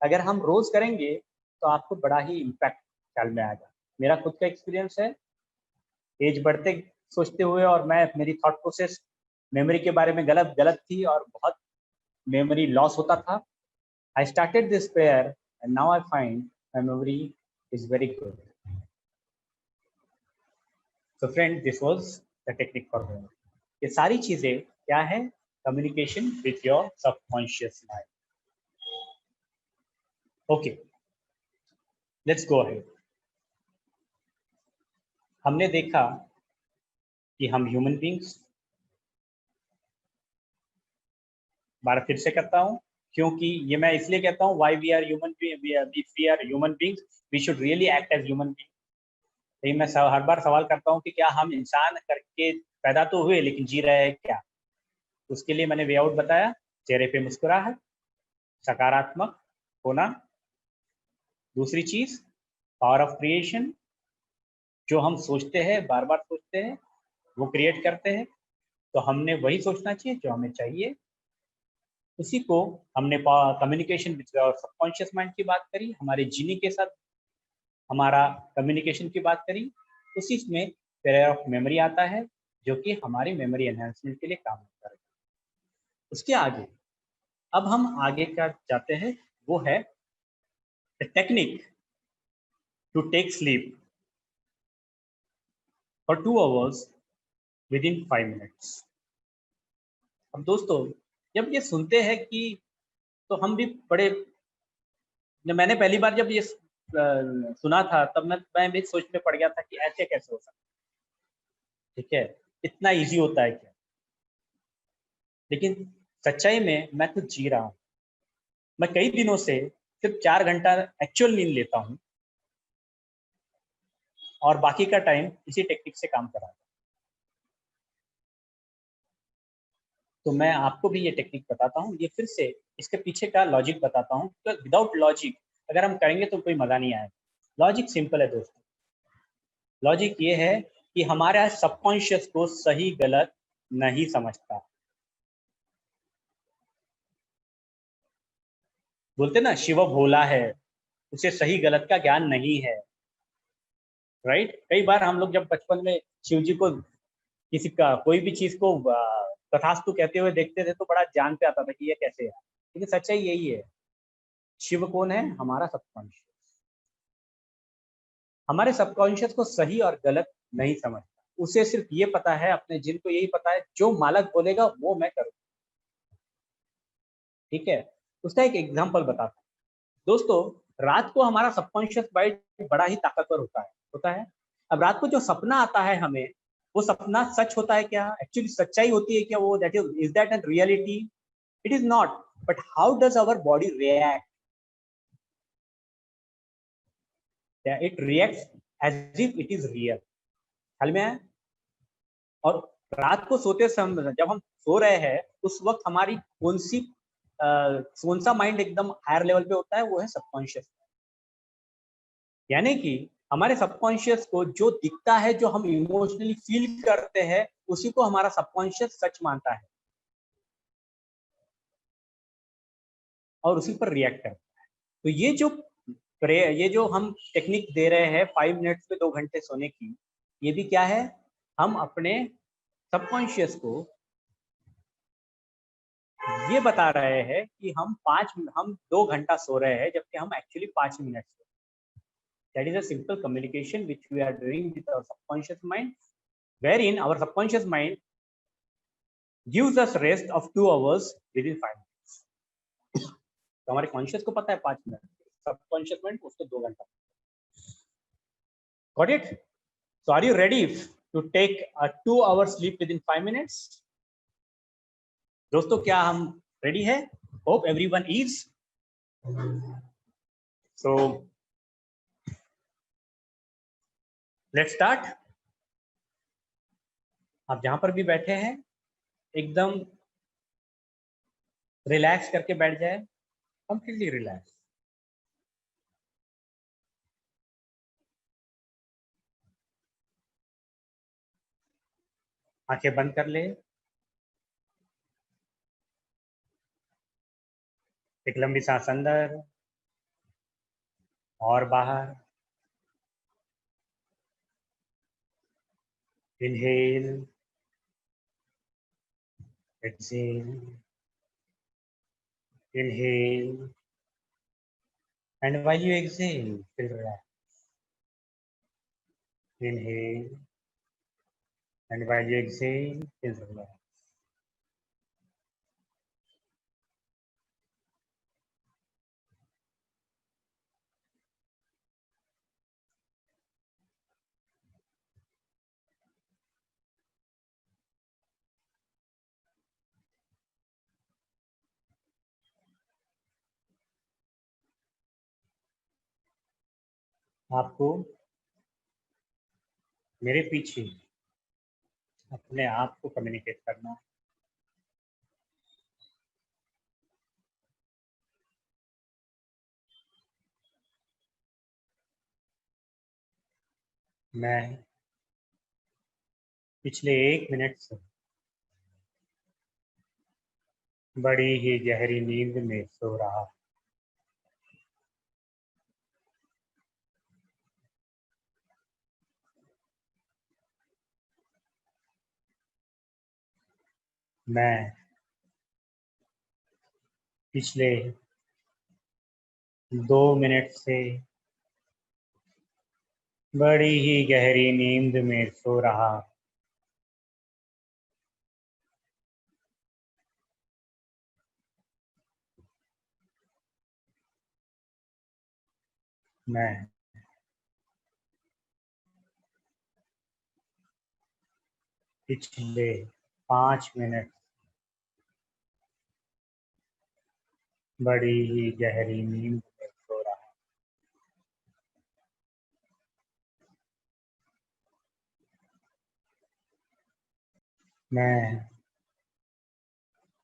अगर हम रोज करेंगे तो आपको बड़ा ही इम्पैक्ट ख्याल में आएगा. मेरा खुद का एक्सपीरियंस है. एज बढ़ते सोचते हुए और मैं मेरी थॉट प्रोसेस मेमोरी के बारे में गलत थी और बहुत मेमोरी लॉस होता था. I started this prayer and now I find my memory is very good. So friend, this was the technique for memory. ये सारी चीजें क्या है? Communication with your subconscious mind. Okay, let's go ahead. हमने देखा कि हम ह्यूमन बींग्स, बार फिर से करता हूँ क्योंकि ये मैं इसलिए कहता हूँ, why we are human beings, we should really act as human beings. लेकिन मैं हर बार सवाल करता हूँ कि क्या हम इंसान करके पैदा तो हुए लेकिन जी रहे हैं क्या? उसके लिए मैंने वे आउट बताया. चेहरे पे मुस्कुराहट, सकारात्मक होना. दूसरी चीज पावर ऑफ क्रिएशन, जो हम सोचते हैं बार बार सोचते हैं वो क्रिएट करते हैं. तो हमने वही सोचना चाहिए जो हमें चाहिए. उसी को हमने communication with our subconscious mind की बात करी, हमारे जीने के साथ हमारा कम्युनिकेशन की बात करी. उसी में प्रेयर ऑफ मेमोरी आता है जो कि हमारी मेमोरी एनहांसमेंट के लिए काम करता है. उसके आगे अब हम आगे का जाते हैं, वो है the technique to take sleep for 2 hours within 5 minutes. अब दोस्तों जब ये सुनते हैं कि तो हम भी बड़े, जब मैंने पहली बार जब ये सुना था तब मैं भी सोच में पड़ गया था कि ऐसे कैसे हो सकता है. ठीक है, इतना इजी होता है क्या? लेकिन सच्चाई में मैं तो जी रहा हूँ. मैं कई दिनों से सिर्फ 4 घंटा एक्चुअल नींद लेता हूँ और बाकी का टाइम इसी टेक्निक से काम कर रहा हूँ. तो मैं आपको भी ये टेक्निक बताता हूँ. ये फिर से इसके पीछे का लॉजिक बताता हूँ. तो विदाउट लॉजिक अगर हम करेंगे तो कोई मजा नहीं आएगा. लॉजिक सिंपल है दोस्तों. लॉजिक ये है कि हमारा सबकॉन्शियस को सही गलत नहीं समझता. बोलते ना शिव भोला है, उसे सही गलत का ज्ञान नहीं है. राइट. कई बार हम लोग जब बचपन में शिव जी को किसी का कोई भी चीज को तथास्तु कहते हुए देखते थे तो बड़ा जान पे आता था कि ये कैसे है. लेकिन सच्चाई यही है, शिव कौन है? हमारा सबकॉन्शियस. हमारे सबकॉन्शियस को सही और गलत नहीं समझता. उसे सिर्फ ये पता है, अपने जिन को यही पता है, जो मालक बोलेगा वो मैं करूँ. ठीक है, उसका एक एग्जाम्पल बताता हूँ. दोस्तों रात को हमारा सबकॉन्शियस माइंड बड़ा ही ताकतवर होता है. अब रात को जो सपना आता है हमें, वो सपना सच होता है क्या? एक्चुअली सच्चाई होती है क्या वो? That is that an reality? It is not. But how does our body react? It reacts as if it is real. ख्याल में आया? और रात को सोते समय जब हम सो रहे हैं उस वक्त हमारी कौन सा माइंड एकदम हायर लेवल पे होता है? वो है सबकॉन्शियस. यानी कि हमारे सबकॉन्शियस को जो दिखता है, जो हम इमोशनली फील करते हैं, उसी को हमारा सबकॉन्शियस सच मानता है और उसी पर रिएक्ट करता है. तो ये जो हम टेक्निक दे रहे हैं 5 मिनट्स पे 2 घंटे सोने की, ये भी क्या है? हम अपने सबकॉन्शियस को ये बता रहे हैं कि हम 2 घंटा सो रहे हैं जबकि हम actually 5 minute so. That is a simple communication which we are doing with our subconscious mind, wherein our subconscious mind gives us rest of 2 hours within 5 minutes. तो हमारे कॉन्शियस को पता है 5 मिनट, सबकॉन्शियस माइंड उसको 2 घंटा. Got it? So are you ready to take a 2 hour sleep within 5 minutes? दोस्तों क्या हम रेडी है? Hope everyone is. So let's start. आप जहां पर भी बैठे हैं एकदम रिलैक्स करके बैठ जाए, कंप्लीटली रिलैक्स। आंखें बंद कर ले। एक लंबी सांस अंदर और बाहर। Inhale, exhale, inhale, and while you exhale, feel relax. Inhale, and while you exhale, feel relax. आपको मेरे पीछे अपने आप को कम्युनिकेट करना है। मैं पिछले 1 मिनट से बड़ी ही गहरी नींद में सो रहा हूं। मैं पिछले 2 मिनट से बड़ी ही गहरी नींद में सो रहा हूं। मैं पिछले 5 मिनट बड़ी ही गहरी नींद में सो रहा हूं। मैं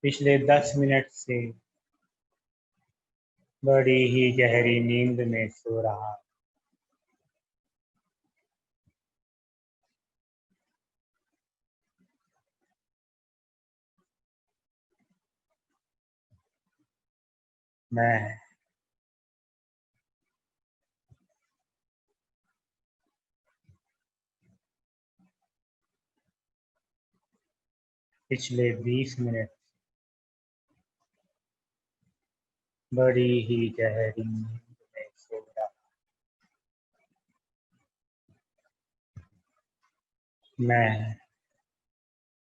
पिछले 10 मिनट से बड़ी ही गहरी नींद में सो रहा हूं। मैं पिछले 20 मिनट बड़ी ही गहरी नींद में सो रहा हूं। मैं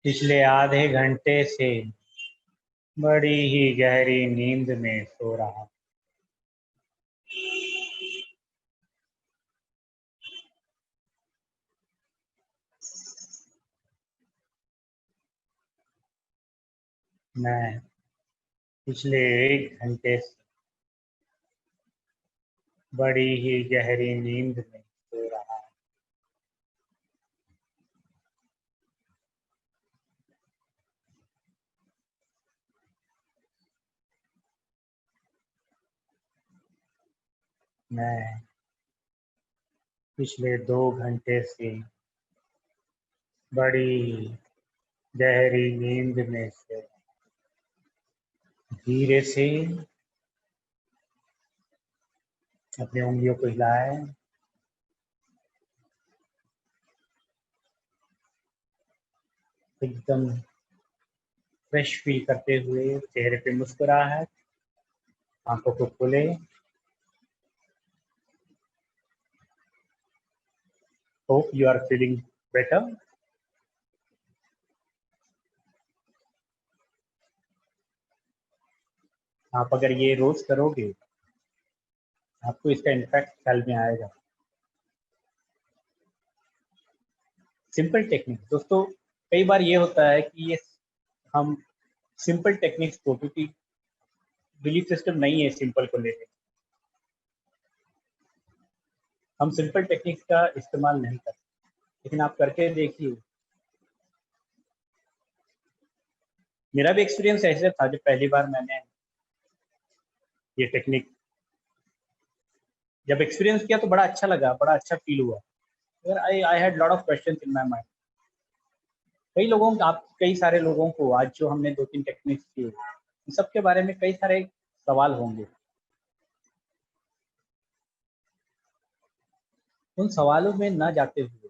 पिछले आधे घंटे से बड़ी ही गहरी नींद में सो रहा हूं। मैं पिछले 1 घंटे से बड़ी ही गहरी नींद में सो रहा हूं। मैं पिछले 2 घंटे से बड़ी ही गहरी नींद में सो धीरे से अपनी उंगलियों को हिलाएं। एकदम फ्रेश फील करते हुए चेहरे पे मुस्कुराहट, आंखों को खोले। Hope you are feeling better. आप अगर ये रोज करोगे आपको इसका इम्पैक्ट ख्याल में आएगा। सिंपल टेक्निक दोस्तों, कई बार ये होता है कि ये हम सिंपल टेक्निक्स को, क्योंकि बिलीफ सिस्टम नहीं है सिंपल को लेकर, हम सिंपल टेक्निक्स का इस्तेमाल नहीं करते। लेकिन आप करके देखिए, मेरा भी एक्सपीरियंस ऐसे था, जब पहली बार मैंने ये टेक्निक जब एक्सपीरियंस किया तो बड़ा अच्छा लगा, बड़ा अच्छा फील हुआ। मगर I had lot of questions in my mind. कई सारे लोगों को आज जो हमने 2-3 टेक्निक्स की, इन सब के बारे में कई सारे सवाल होंगे। उन सवालों में न जाते हुए,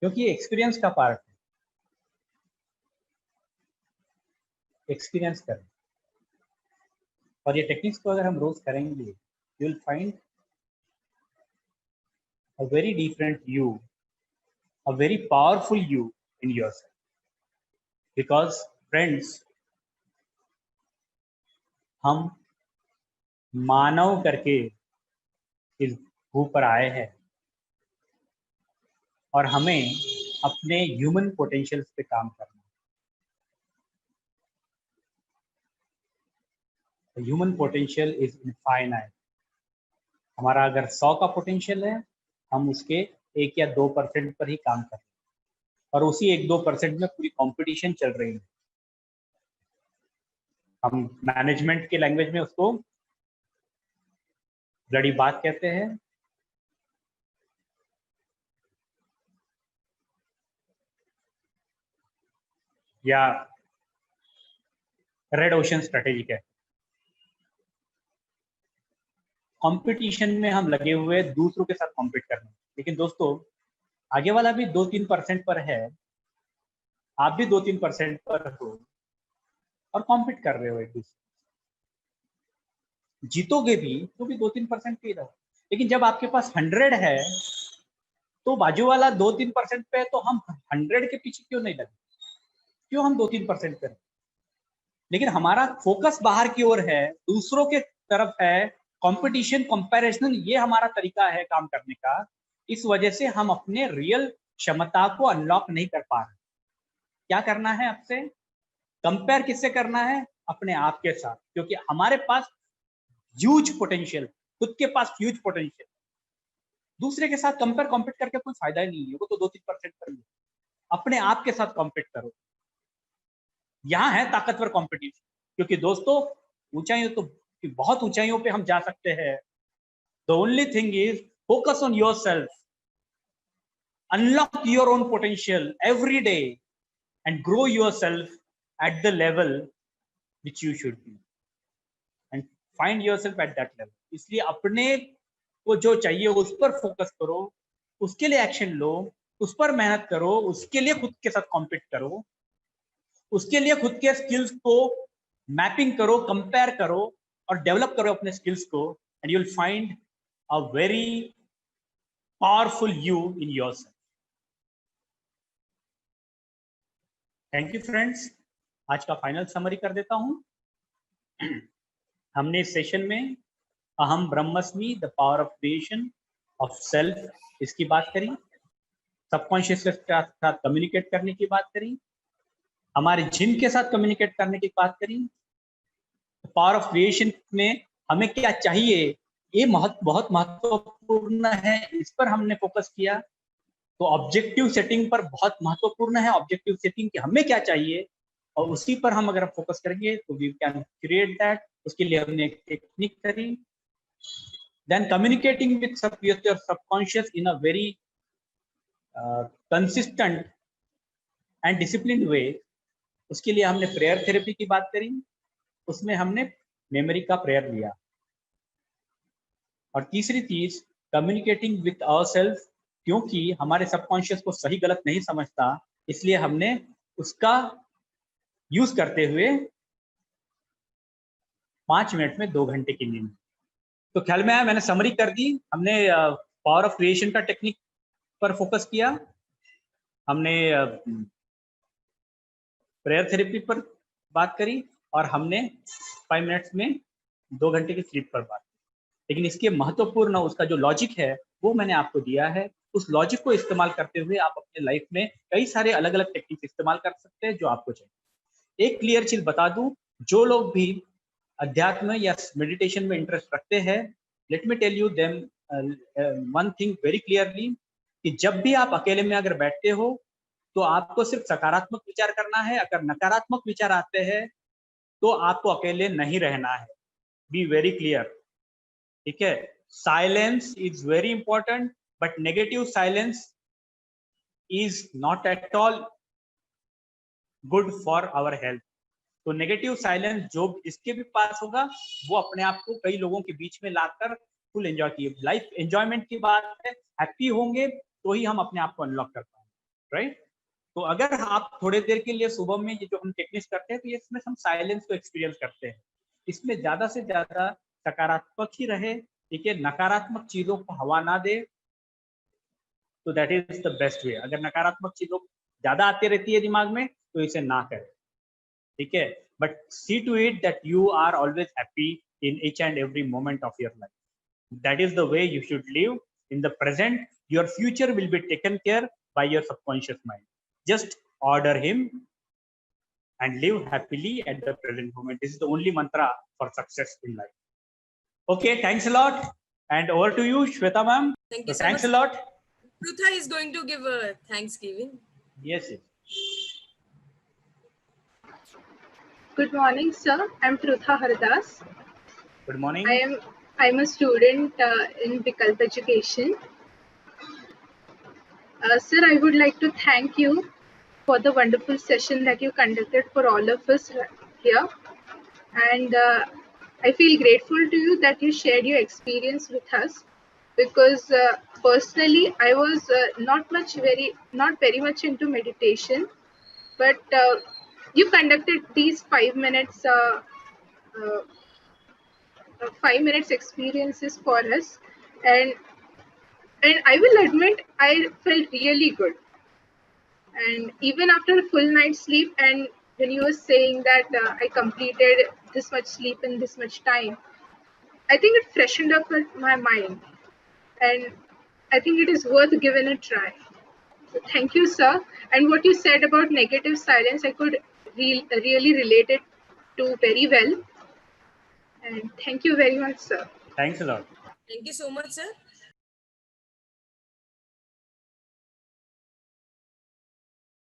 क्योंकि एक्सपीरियंस का पार्ट है, एक्सपीरियंस करें। और ये टेक्निक्स को अगर हम रोज करेंगे, you will find a very different you, a very powerful you in yourself. Because friends, हम मानव करके इस भू पर आए हैं और हमें अपने ह्यूमन पोटेंशियल्स पे काम करना है। Human potential is infinite. हमारा अगर 100 का पोटेंशियल है, हम उसके 1 या 2% पर ही काम कर रहे हैं, और उसी 1-2% में पूरी कंपटीशन चल रही है। हम मैनेजमेंट के लैंग्वेज में उसको बड़ी बात कहते हैं, या रेड ओशन स्ट्रेटेजी कहते हैं। कंपटीशन में हम लगे हुए दूसरों के साथ कॉम्पीट करने। लेकिन दोस्तों, आगे वाला भी 2-3% पर है, आप भी 2-3% पर हो और कॉम्पीट कर रहे हो एक दूसरे। जीतोगे भी तो भी 2-3% पे ही रहो। लेकिन जब आपके पास 100 है, तो बाजू वाला 2-3% पे है, तो हम 100 के पीछे क्यों नहीं लगे? क्यों हम 2-3% पे? लेकिन हमारा फोकस बाहर की ओर है, दूसरों के तरफ है, कंपटीशन, कंपैरिजन, ये हमारा तरीका है काम करने का। इस वजह से हम अपने रियल क्षमता को अनलॉक नहीं कर पा रहे। क्या करना है आपसे? कंपेयर किससे करना है? अपने आप के साथ, क्योंकि हमारे पास ह्यूज पोटेंशियल, खुद के पास ह्यूज पोटेंशियल। दूसरे के साथ कंपेयर कॉम्पीट करके कोई फायदा ही नहीं है, वो तो 2-3% पर ही है। अपने आप के साथ कॉम्पीट करो, यहाँ है ताकतवर कंपटीशन। क्योंकि दोस्तों, ऊंचाइयों तो बहुत ऊंचाइयों पे हम जा सकते हैं। The only thing is focus on yourself, unlock your own potential every day and grow yourself at the level which you should be and find yourself at that level. इसलिए अपने को जो चाहिए उस पर फोकस करो, उसके लिए एक्शन लो, उस पर मेहनत करो, उसके लिए खुद के साथ कॉम्पीट करो, उसके लिए खुद के स्किल्स को मैपिंग करो, कंपेयर करो और डेवलप करो अपने स्किल्स को, and you will find a very powerful you in yourself. Thank you friends. आज का फाइनल समरी कर देता हूं। हमने इस सेशन में अहम ब्रह्मस्मि, the power of creation of self, इसकी बात करी। सबकॉन्शियस के साथ कम्युनिकेट करने की बात करी, हमारे जिन के साथ कम्युनिकेट करने की बात करी, पावर ऑफ क्रिएशन में हमें क्या चाहिए, ये बहुत महत्वपूर्ण है, इस पर हमने फोकस किया। तो ऑब्जेक्टिव सेटिंग पर बहुत महत्वपूर्ण है, ऑब्जेक्टिव सेटिंग कि हमें क्या चाहिए, और उसी पर हम अगर फोकस करेंगे तो वी कैन क्रिएट दैट। उसके लिए हमने एक टेक्निक करी। Then communicating with your subconscious in a very consistent and disciplined way, उसके लिए हमने प्रेयर थेरेपी की बात करी। उसमें हमने मेमोरी का प्रेयर लिया। और तीसरी चीज, कम्युनिकेटिंग विथ आवरसेल्फ, क्योंकि हमारे सबकॉन्शियस को सही गलत नहीं समझता, इसलिए हमने उसका यूज करते हुए 5 मिनट में 2 घंटे की नींद। तो ख्याल में आया, मैंने समरी कर दी। हमने पावर ऑफ क्रिएशन का टेक्निक पर फोकस किया, हमने प्रेयर थेरेपी पर बात करी, और हमने 5 मिनट्स में 2 घंटे की स्लीप पर बात की। लेकिन इसके महत्वपूर्ण उसका जो लॉजिक है वो मैंने आपको दिया है। उस लॉजिक को इस्तेमाल करते हुए आप अपने लाइफ में कई सारे अलग अलग टेक्निक इस्तेमाल कर सकते हैं जो आपको चाहिए। एक क्लियर चीज बता दूं, जो लोग भी अध्यात्म या मेडिटेशन में इंटरेस्ट रखते हैं, let me tell you them one thing very clearly, कि जब भी आप अकेले में अगर बैठते हो तो आपको सिर्फ सकारात्मक विचार करना है। अगर नकारात्मक विचार आते हैं तो आपको अकेले नहीं रहना है। बी वेरी क्लियर, ठीक है। Silence is very important, but negative silence is not at all good for our health. तो नेगेटिव साइलेंस जो जिसके भी पास होगा वो अपने आप को कई लोगों के बीच में लाकर फुल एंजॉय किए। लाइफ एंजॉयमेंट की बात है, हैप्पी होंगे तो ही हम अपने आप को अनलॉक कर पाएंगे, राइट। तो अगर आप थोड़ी देर के लिए सुबह में ये जो हम टेक्निक्स करते हैं तो इसमें हम साइलेंस को एक्सपीरियंस करते हैं। इसमें ज्यादा से ज्यादा सकारात्मक ही रहे, ठीक है, नकारात्मक चीजों को हवा ना दे। तो that is the best way. अगर नकारात्मक चीजों ज्यादा आती रहती है दिमाग में तो इसे ना करें, ठीक है। But see to it that you are always happy in each and every moment of your life. That is the way you should live in the present. Your future will be taken care by your subconscious mind. Just order him and live happily at the present moment. This is the only mantra for success in life. Okay, thanks a lot. And over to you, Shweta ma'am. Thank you so Thanks much. a lot. Prutha is going to give a Thanksgiving. Yes. Good morning, sir. I'm Prutha Hardas. Good morning. I'm a student in Vikalp Education. Sir, I would like to thank you for the wonderful session that you conducted for all of us here. And I feel grateful to you that you shared your experience with us, because personally I was not very much into meditation, but you conducted these 5 minutes 5 minutes experiences for us, and I will admit I felt really good. And even after a full night's sleep, and when you were saying that I completed this much sleep in this much time, I think it freshened up my mind, and I think it is worth giving a try. So thank you, sir. And what you said about negative silence, I could really relate it to very well. And thank you very much, sir. Thanks a lot. Thank you so much, sir.